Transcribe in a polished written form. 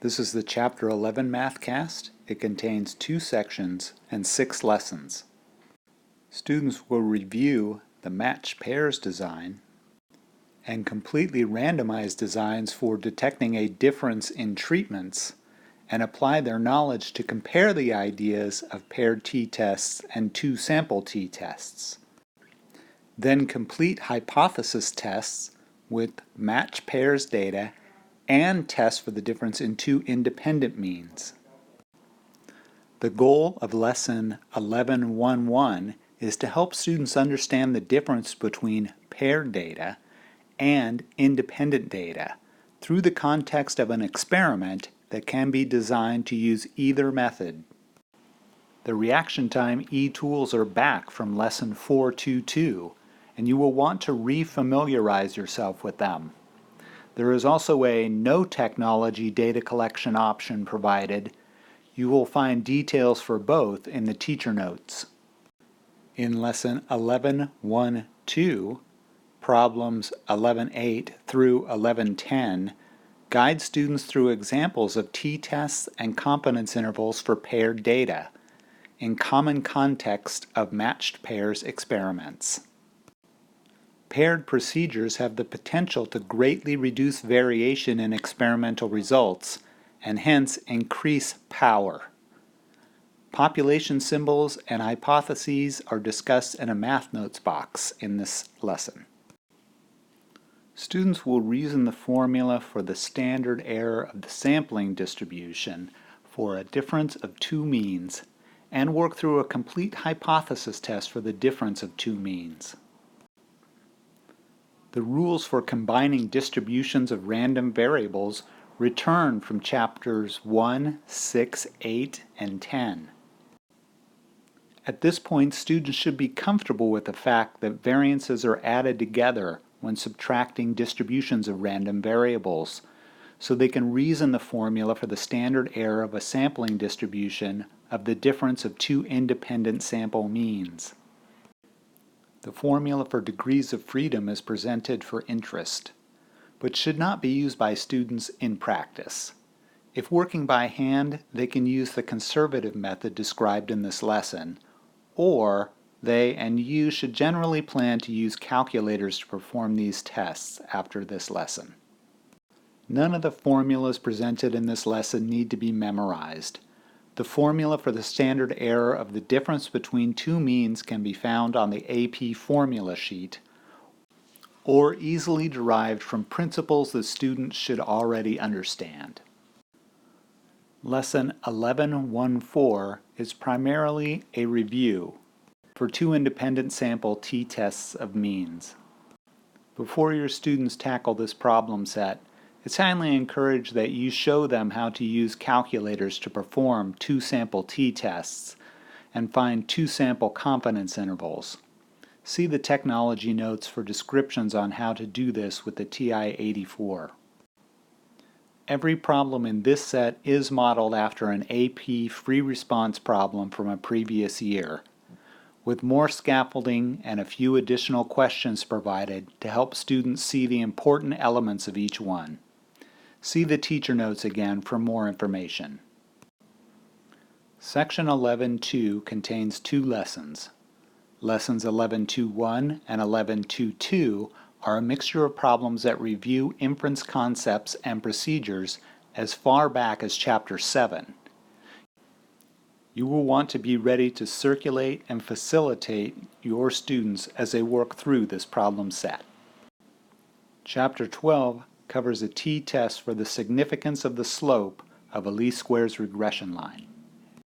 This is the Chapter 11 Mathcast. It contains 2 sections and 6 lessons. Students will review the matched pairs design and completely randomized designs for detecting a difference in treatments and apply their knowledge to compare the ideas of paired t-tests and 2 sample t-tests. Then complete hypothesis tests with matched pairs data and test for the difference in 2 independent means. The goal of Lesson 11.1.1 is to help students understand the difference between paired data and independent data through the context of an experiment that can be designed to use either method. The reaction time e-tools are back from Lesson 4.2.2, and you will want to re-familiarize yourself with them. There is also a no technology data collection option provided. You will find details for both in the teacher notes. In Lesson 11.1.2, problems 11.8 through 11.10 guide students through examples of t-tests and confidence intervals for paired data in common context of matched pairs experiments. Paired procedures have the potential to greatly reduce variation in experimental results and hence increase power. Population symbols and hypotheses are discussed in a math notes box in this lesson. Students will reason the formula for the standard error of the sampling distribution for a difference of 2 means and work through a complete hypothesis test for the difference of 2 means. The rules for combining distributions of random variables return from chapters 1, 6, 8, and 10. At this point, students should be comfortable with the fact that variances are added together when subtracting distributions of random variables, so they can reason the formula for the standard error of a sampling distribution of the difference of 2 independent sample means. The formula for degrees of freedom is presented for interest, but should not be used by students in practice. If working by hand, they can use the conservative method described in this lesson, or they and you should generally plan to use calculators to perform these tests after this lesson. None of the formulas presented in this lesson need to be memorized. The formula for the standard error of the difference between 2 means can be found on the AP formula sheet or easily derived from principles that students should already understand. Lesson 11.1.4 is primarily a review for 2 independent sample t-tests of means. Before your students tackle this problem set, it's highly encouraged that you show them how to use calculators to perform 2 sample t-tests and find 2 sample confidence intervals. See the technology notes for descriptions on how to do this with the TI-84. Every problem in this set is modeled after an AP free response problem from a previous year, with more scaffolding and a few additional questions provided to help students see the important elements of each one. See the teacher notes again for more information. Section 11.2 contains 2 lessons. Lessons 11.2.1 and 11.2.2 are a mixture of problems that review inference concepts and procedures as far back as Chapter 7. You will want to be ready to circulate and facilitate your students as they work through this problem set. Chapter 12 covers a t-test for the significance of the slope of a least squares regression line.